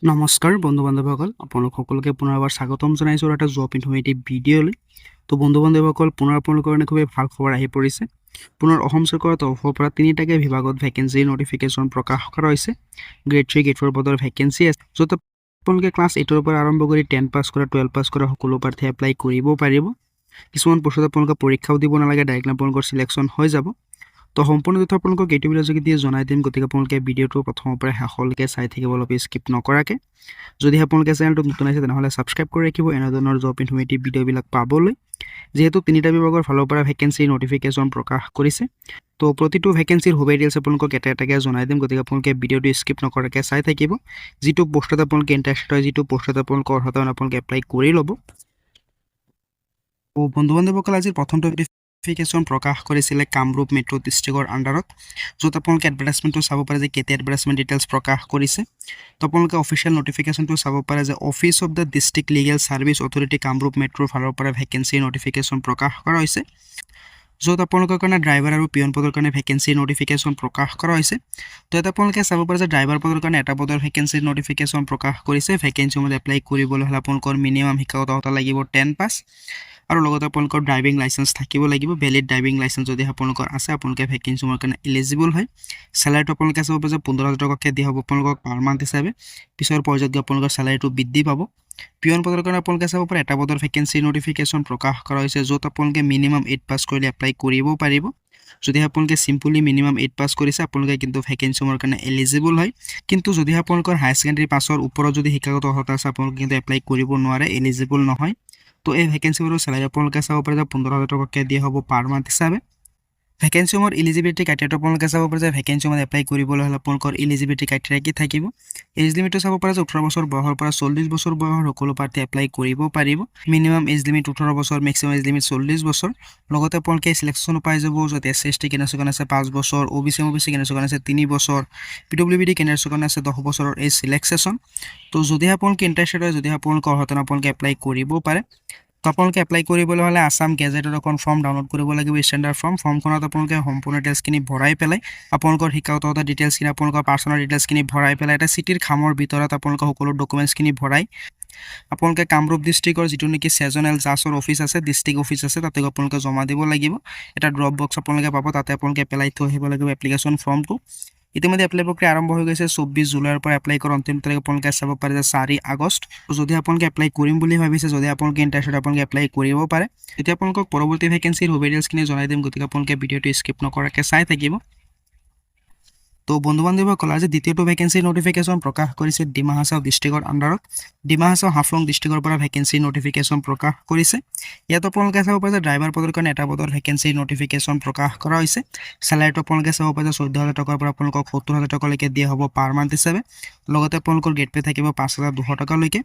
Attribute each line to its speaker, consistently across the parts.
Speaker 1: নমস্কাৰ বন্ধু বান্ধৱসকল, আপোনালোক সকলোকে পুনৰ এবাৰ স্বাগতম জনাইছোঁ এটা জব ইনফৰ্মেটিভ ভিডিঅ'লৈ। তো বন্ধু বান্ধৱসকল, পুনৰ আপোনালোকৰ কাৰণে খুবেই ভাল খবৰ আহি পৰিছে। পুনৰ অসম চৰকাৰৰ তৰফৰ পৰা তিনিটাকৈ বিভাগত ভেকেঞ্চি নটিফিকেশ্যন প্ৰকাশ কৰা হৈছে। গ্ৰেড 3 গ্ৰেড 4 পদৰ ভেকেঞ্চি আছে, য'ত আপোনালোকে ক্লাছ 8ৰ পৰা আৰম্ভ কৰি 10 পাছ কৰা 12 পাছ কৰা সকলো প্ৰাৰ্থী এপ্লাই কৰিব পাৰিব। কিছুমান পোষ্টত আপোনালোকে পৰীক্ষাও দিব নালাগে, ডাইৰেক্ট আপোনালোকৰ চিলেকশ্যন হৈ যাব। তো সম্পূৰ্ণ তথ্য আপোনালোকক ইউটিউব যোগেদি জনাই দিম, গতিকে আপোনালোকে ভিডিঅ'টো প্ৰথমৰ পৰা শেষলৈকে চাই থাকিব, অলপ স্কিপ নকৰাকৈ। যদি আপোনালোকে চেনেলটো নতুন আছে তেনেহ'লে ছাবস্ক্ৰাইব কৰি ৰাখিব এনেধৰণৰ জব ইনফৰ্মেটিভ ভিডিঅ'বিলাক পাবলৈ। যিহেতু তিনিটা বিভাগৰ ফালৰ পৰা ভেকেঞ্চি নটিফিকেশ্যন প্ৰকাশ কৰিছে, তো প্ৰতিটো ভেকেঞ্চিৰ সুবিধা ডিটেইলছ আপোনালোকক এটা এটাকৈ জনাই দিম, গতিকে আপোনালোকে ভিডিঅ'টো স্কিপ নকৰাকৈ চাই থাকিব। যিটো পোষ্টত আপোনালোকে ইণ্টাৰেষ্টেড হয়, যিটো পোষ্টত আপোনালোকৰ অৰ্হতা আপোনালোকে এপ্লাই কৰি ল'ব। বন্ধু বান্ধৱসকল, আজিৰ প্ৰথমটো নটিফিকেশ্যন প্ৰকাশ কৰিছিলে কামৰূপ মেট্ৰ' ডিষ্ট্ৰিক্টৰ আণ্ডাৰত, য'ত আপোনালোকে এডভাৰটাইজমেণ্টটো চাব পাৰে যে কেতিয়া এডভাৰটাইজমেণ্ট ডিটেইলছ প্ৰকাশ কৰিছে। তো আপোনালোকে অফিচিয়েল নটিফিকেশ্যনটো চাব পাৰে যে office of the district legal services authority Kamrup মেট্ৰ'ৰ ফালৰ পৰা ভেকেঞ্চি নটিফিকেশ্যন প্ৰকাশ কৰা হৈছে, য'ত আপোনালোকৰ কাৰণে ড্ৰাইভাৰ আৰু পিয়ন পদৰ কাৰণে ভেকেঞ্চি নটিফিকেশ্যন প্ৰকাশ কৰা হৈছে। তো ইয়াত আপোনালোকে চাব পাৰে যে ড্ৰাইভাৰ পদৰ কাৰণে এটা পদৰ ভেকেঞ্চি নটিফিকেশ্যন প্ৰকাশ কৰিছে। ভেকেঞ্চিসমূহ এপ্লাই কৰিবলৈ হ'লে আপোনালোকৰ মিনিমাম শিক্ষাগত অৰ্হতা লাগিব 10 পাছ, আৰু লগতে আপোনালোকৰ ড্ৰাইভিং লাইচেঞ্চ থাকিব লাগিব। ভেলিড ড্ৰাইভিং লাইচেঞ্চ যদি আপোনালোকৰ আছে, আপোনালোকে ভেকেঞ্চিসমূহৰ কাৰণে এলিজিবল হয়। চেলাৰীটো আপোনালোকে চাব পাৰে যে 15,000 টকাকৈ দিয়া হ'ব আপোনালোকক পাৰ মান্থ হিচাপে। পিছৰ পৰ্যায়ত গৈ আপোনালোকৰ চেলাৰীটো বৃদ্ধি পাব। পিয়ন পদৰ কাৰণে আপোনালোকে চাব পাৰে এটা পদৰ ভেকেঞ্চি নটিফিকেশ্যন প্ৰকাশ কৰা হৈছে, য'ত আপোনালোকে মিনিমাম 8 পাছ কৰিলে এপ্লাই কৰিব পাৰিব। যদি আপোনালোকে চিম্পলি মিনিমাম 8 পাছ কৰিছে, আপোনালোকে কিন্তু ভেকেঞ্চিসমূহৰ কাৰণে এলিজিবল হয়। কিন্তু যদি আপোনালোকৰ হায়াৰ ছেকেণ্ডেৰী পাছৰ ওপৰত যদি শিক্ষাগত অৰ্হতা আছে, আপোনালোকে কিন্তু এপ্লাই কৰিব নোৱাৰে, এলিজিবল নহয়। তো এই ভেকেঞ্চিবোৰৰ চেলাৰী আপোনালোকে চাব পাৰে যে 15,000 টকাকৈ দিয়া হ'ব পাৰ মান্থ হিচাপে। ভেকেঞ্চিসমূহৰ এলিজিবিলিটি ক্ৰাইটেৰিয়াটো আপোনালোকে চাব পাৰে যে ভেকেঞ্চিসমূহ এপ্লাই কৰিবলৈ হ'লে আপোনালোকৰ এলিজিবিলিটি ক্ৰাইটেৰিয়া কি থাকিব। এজ লিমিটটো চাব পাৰে যে 18 বছৰ বয়সৰ পৰা 40 বছৰ বয়সৰ সকলো প্ৰাৰ্থী এপ্লাই কৰিব পাৰিব। মিনিমাম এজ লিমিট 18 বছৰ, মেক্সিমাম এজ লিমিট 40 বছৰ। লগতে আপোনালোকে চিলেকশ্যনো পাই যাব, য'ত SC ST কেণ্ডাৰছৰ কাৰণে আছে 5 বছৰ, OBC কেণ্ডাৰছৰ কাৰণে আছে 3 বছৰ, PWD কেণ্ডাৰছৰ কাৰণে আছে 10 বছৰৰ এই চিলেকশ্যন। তো যদি আপোনালোকে ইণ্টাৰেষ্টেড হয়, যদি আপোনালোকৰ অৰ্হতা আপোনালোকে এপ্লাই কৰিব পাৰে। তো আপোনালোকে এপ্লাই কৰিবলৈ হ'লে আছাম গেজেটৰ এখন ফৰ্ম ডাউনলোড কৰিব লাগিব, ষ্টেণ্ডাৰ্ড ফৰ্মখনত আপোনালোকে সম্পূৰ্ণ ডিটেইলছখিনি ভৰাই পেলাই আপোনালোকৰ শিক্ষাগত ডিটেইলছখিনি, আপোনালোকৰ পাৰ্চনেল ডিটেইলছখিনি ভৰাই পেলাই এটা চিটিৰ খামৰ ভিতৰত আপোনালোকে সকলো ডকুমেণ্টছখিনি ভৰাই আপোনালোকে কামৰূপ ডিষ্ট্ৰিক্টৰ যিটো নেকি ছেজনেল জাজৰ অফিচ আছে, ডিষ্ট্ৰিক্ট অফিচ আছে, তাতে আপোনালোকে জমা দিব লাগিব। এটা ড্ৰপ বক্স আপোনালোকে পাব, তাতে আপোনালোকে পেলাই থৈ আহিব লাগিব এপ্লিকেশ্যন ফৰ্মটো। ইতিমধ্যে এপ্লাই প্ৰক্ৰিয়া আৰম্ভ হৈ গৈছে। 24 জুলাইৰ পৰা এপ্লাই কৰাৰ অন্তিম তাৰিখ আপোনালোকে চাব পাৰে যে 4 আগষ্ট। যদি আপোনালোকে এপ্লাই কৰিম বুলি ভাবিছে, যদি আপোনালোকে ইণ্টাৰেষ্টেড, আপোনালোকে এপ্লাই কৰিব পাৰে। তেতিয়া আপোনালোকক পৰৱৰ্তী ভেকেঞ্চিৰ ডিটেইলছখিনি জনাই দিম, গতিকে আপোনালোকে ভিডিঅ'টো স্কিপ নকৰাকৈ চাই থাকিব। তো বন্ধু বান্ধৱীসকল, আজি দ্বিতীয়টো ভেকেঞ্চি নটিফিকেশ্যন প্ৰকাশ কৰিছে ডিমা হাছাও ডিষ্ট্ৰিক্টৰ আণ্ডাৰত। ডিমা হাছাও হাফলং ডিষ্ট্ৰিক্টৰ পৰা ভেকেঞ্চি নটিফিকেশ্যন প্ৰকাশ কৰিছে। ইয়াত আপোনালোকে চাব পাৰে যে ড্ৰাইভাৰ পদৰ কাৰণে এটা পদৰ ভেকেঞ্চি নটিফিকেশ্যন প্ৰকাশ কৰা হৈছে। চেলাৰীটো আপোনালোকে চাব পাৰে যে 14,000 টকাৰ পৰা আপোনালোকক 70,000 টকালৈকে দিয়া হ'ব পাৰ মান্থ হিচাপে। লগতে আপোনালোকৰ গেট পে থাকিব 5,200 টকালৈকে।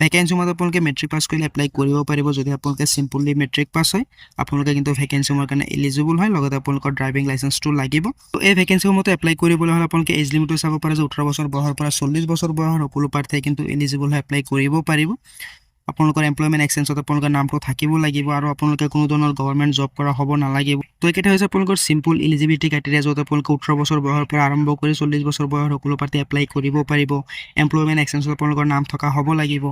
Speaker 1: ভেকেঞ্চিসমূহত আপোনালোকে মেট্ৰিক পাছ কৰিলে এপ্লাই কৰিব পাৰিব। যদি আপোনালোকে চিম্পলি মেট্ৰিক পাছ হয়, আপোনালোকে কিন্তু ভেকেঞ্চিসমূহৰ কাৰণে এলিজিবল হয়। লগতে আপোনালোকৰ ড্ৰাইভিং লাইচেঞ্চটো লাগিব। তো এই ভেকেঞ্চিসমূহত এপ্লাই কৰিবলৈ হ'লে আপোনালোকে এজ লিমিটটো চাব পাৰে যে 18 বছৰ বয়সৰ পৰা 40 বছৰ বয়সৰ সকলো প্ৰাৰ্থীয়ে কিন্তু এলিজিবল হয়, এপ্লাই কৰিব পাৰিব। আপোনালোকৰ এমপ্লয়মেণ্ট এক্সচেঞ্জত আপোনালোকৰ নামটো থাকিব লাগিব, আৰু আপোনালোকে কোনো ধৰণৰ গভৰ্ণমেণ্ট জব কৰা হ'ব নালাগিব। তো এইকেইটা হৈছে আপোনালোকৰ চিম্পল এলিজিবিলিটি ক্ৰাইটেৰিয়া, য'ত আপোনালোকে 18 বছৰ বয়সৰ পৰা আৰম্ভ কৰি 40 বছৰ বয়সৰ সকলো প্ৰাৰ্থী এপ্লাই কৰিব পাৰিব। এমপ্লয়মেণ্ট এক্সচেঞ্জত আপোনালোকৰ নাম থকা হ'ব লাগিব।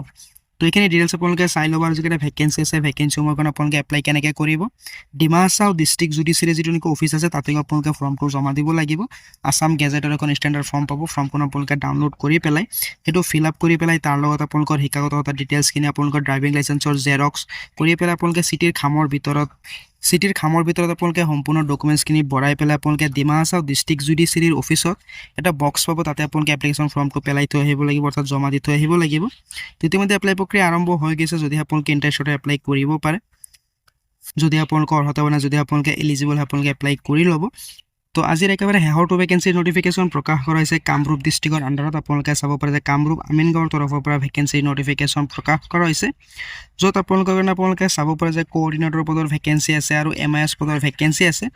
Speaker 1: তো এইখিনি ডিটেইলছ আপোনালোকে চাই ল'ব। আৰু যিকেইটা ভেকেঞ্চি আছে, ভেকেঞ্চিসমূহৰ কাৰণে আপোনালোকে এপ্লাই কেনেকৈ কৰিব। ডিমা হাছাও ডিষ্ট্ৰিক্ট জুডিচিয়াৰী যিটো নেকি অফিচ আছে, তাতে আপোনালোকে ফৰ্মটো জমা দিব লাগিব। আছাম গেজেটৰ এখন ষ্টেণ্ডাৰ্ড ফৰ্ম পাব, ফৰ্মখন আপোনালোকে ডাউনলোড কৰি পেলাই সেইটো ফিল আপ কৰি পেলাই তাৰ লগত আপোনালোকৰ শিক্ষাগত ডিটেইলছখিনি, আপোনালোকৰ ড্ৰাইভিং লাইচেঞ্চৰ জেৰক্স কৰি পেলাই আপোনালোকে চিটিৰ খামৰ ভিতৰত আপোনালোকে সম্পূৰ্ণ ডকুমেণ্টছখিনি ভৰাই পেলাই আপোনালোকে ডিমা হাছাও ডিষ্ট্ৰিক্ট জুডিচিয়াৰীৰ অফিচত এটা বক্স পাব, তাতে আপোনালোকে এপ্লিকেশ্যন ফৰ্মটো পেলাই থৈ আহিব লাগিব, অৰ্থাৎ জমা দি থৈ আহিব লাগিব। ইতিমধ্যে এপ্লাই প্ৰক্ৰিয়া আৰম্ভ হৈ গৈছে। যদি আপোনালোকে ইণ্টাৰেষ্টেড এপ্লাই কৰিব পাৰে, যদি আপোনালোকৰ অৰ্হতা বনায়, যদি আপোনালোকে এলিজিবল হয়, আপোনালোকে এপ্লাই কৰি ল'ব। তো আজিৰ একেবাৰে শেষৰটো ভেকেঞ্চিৰ নটিফিকেশ্যন প্ৰকাশ কৰা হৈছে কামৰূপ ডিষ্ট্ৰিক্টৰ আণ্ডাৰত। আপোনালোকে চাব পাৰে যে কামৰূপ আমিনগাঁৱৰ তৰফৰ পৰা ভেকেঞ্চিৰ নটিফিকেশ্যন প্ৰকাশ কৰা হৈছে, য'ত আপোনালোকৰ কাৰণে আপোনালোকে চাব পাৰে যে কোঅৰ্ডিনেটৰ পদৰ ভেকেঞ্চি আছে আৰু MIS পদৰ ভেকেঞ্চি আছে।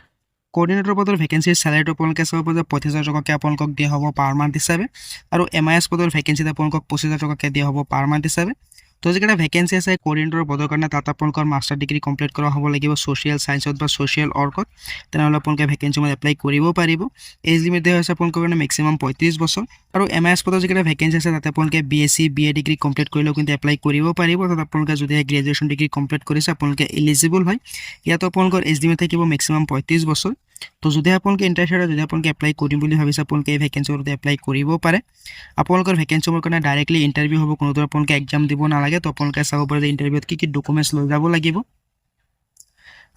Speaker 1: কোঅৰ্ডিনেটৰ পদৰ ভেকেঞ্চিৰ চেলাৰীটো আপোনালোকে চাব পাৰে যে 25,000 টকাকৈ আপোনালোকক দিয়া হ'ব পাৰ মান্থ হিচাপে, আৰু MIS পদৰ ভেকেঞ্চিত আপোনালোকক 25,000 টকাকৈ দিয়া হ'ব পাৰ মান্থ হিচাপে। তো যিকেইটা ভেকেঞ্চি আছে কোঅৰ্ডিনেটৰ পদৰ কাৰণে তাত আপোনালোকৰ মাষ্টাৰ ডিগ্ৰী কমপ্লিট কৰা হ'ব লাগিব ছ'চিয়েল ছায়েন্সত বা ছ'চিয়েল ৱৰ্কত তেনেহ'লে আপোনালোকে ভেকেঞ্চিসমূহ এপ্লাই কৰিব পাৰিব এজ লিমিট দিয়া হৈছে আপোনালোকৰ কাৰণে মেক্সিমাম 35 বছৰ আৰু MIS পদৰ যিকেইটা ভেকেঞ্চি আছে তাতে আপোনালোকে BSc BA ডিগ্ৰী কমপ্লিট কৰিলেও কিন্তু এপ্লাই কৰিব পাৰিব তাত আপোনালোকে যদি গ্ৰেজুৱেশ্যন ডিগ্ৰী কমপ্লিট কৰিছে আপোনালোকে এলিজিবল হয় ইয়াত আপোনালোকৰ এজ লিমিট থাকিব মেক্সিমাম 35 বছৰ তো যদি আপোনালোকে ইণ্টাৰেষ্টেড হয় যদি আপোনালোকে এপ্লাই কৰিম বুলি ভাবিছে আপোনালোকে এই ভেকেঞ্চিবোৰতে এপ্লাই কৰিব পাৰে আপোনালোকৰ ভেকেঞ্চিবোৰ কাৰণে ডাইৰেক্টলি ইণ্টাৰভিউ হ'ব কোনো ধৰণৰ আপোনালোকে এক্সাম দিব নালাগে তো আপোনালোকে চাব পাৰে যে ইণ্টাৰভিউত কি ডকুমেণ্টছ লৈ যাব লাগিব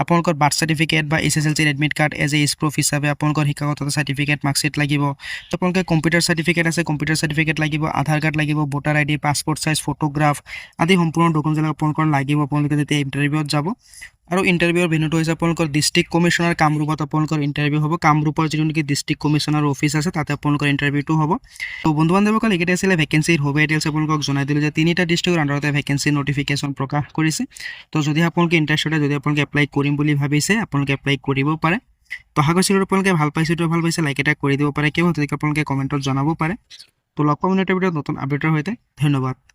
Speaker 1: আপোনালোকৰ বাৰ্থ চাৰ্টিফিকেট বা SSLC admit card age age proof হিচাপে আপোনালোকৰ শিক্ষাগত চাৰ্টিফিকেট মাৰ্কশ্বিট লাগিব তো আপোনালোকে কম্পিউটাৰ চাৰ্টিফিকেট আছে কম্পিউটাৰ চাৰ্টিফিকেট লাগিব আধাৰ কাৰ্ড লাগিব voter ID passport size photograph আদি সম্পূৰ্ণ ডকুমেণ্টছ আপোনালোকৰ লাগিব আপোনালোকে যেতিয়া ইণ্টাৰভিউত যাব আৰু ইণ্টাৰভিউৰ ভেন্যুটো হৈছে আপোনালোকৰ ডিষ্ট্ৰিক্ট কমিশনাৰ কামৰূপত আপোনালোকৰ ইণ্টাৰভিউ হ'ব কামৰূপৰ যিটো নেকি ডিষ্ট্ৰিক্ট কমিশনাৰ অফিচ আছে তাতে আপোনালোকৰ ইণ্টাৰভিউটো হ'ব তো বন্ধু বান্ধৱসকল এইকেইটা আছিলে ভেকেঞ্চিৰ হ'ব ডিটেইলছ আপোনালোকক জনাই দিলোঁ যে তিনিটা ডিষ্ট্ৰিক্টৰ আণ্ডাৰতে ভেকেঞ্চি নটিফিকেশ্যন প্ৰকাশ কৰিছে তো যদি আপোনালোকে ইণ্টাৰেষ্টেড যদি আপোনালোকে এপ্লাই কৰিম বুলি ভাবিছে আপোনালোকে এপ্লাই কৰিব পাৰে তো আশা কৰিছিলোঁ আপোনালোকে ভাল পাইছে তো ভাল পাইছে লাইক এটা কৰি দিব পাৰে কিয় আপোনালোকে কমেণ্টত জনাব পাৰে তো লগ পাম নেক্সট ভিডিঅ'ত নতুন আপডেটৰ সৈতে ধন্যবাদ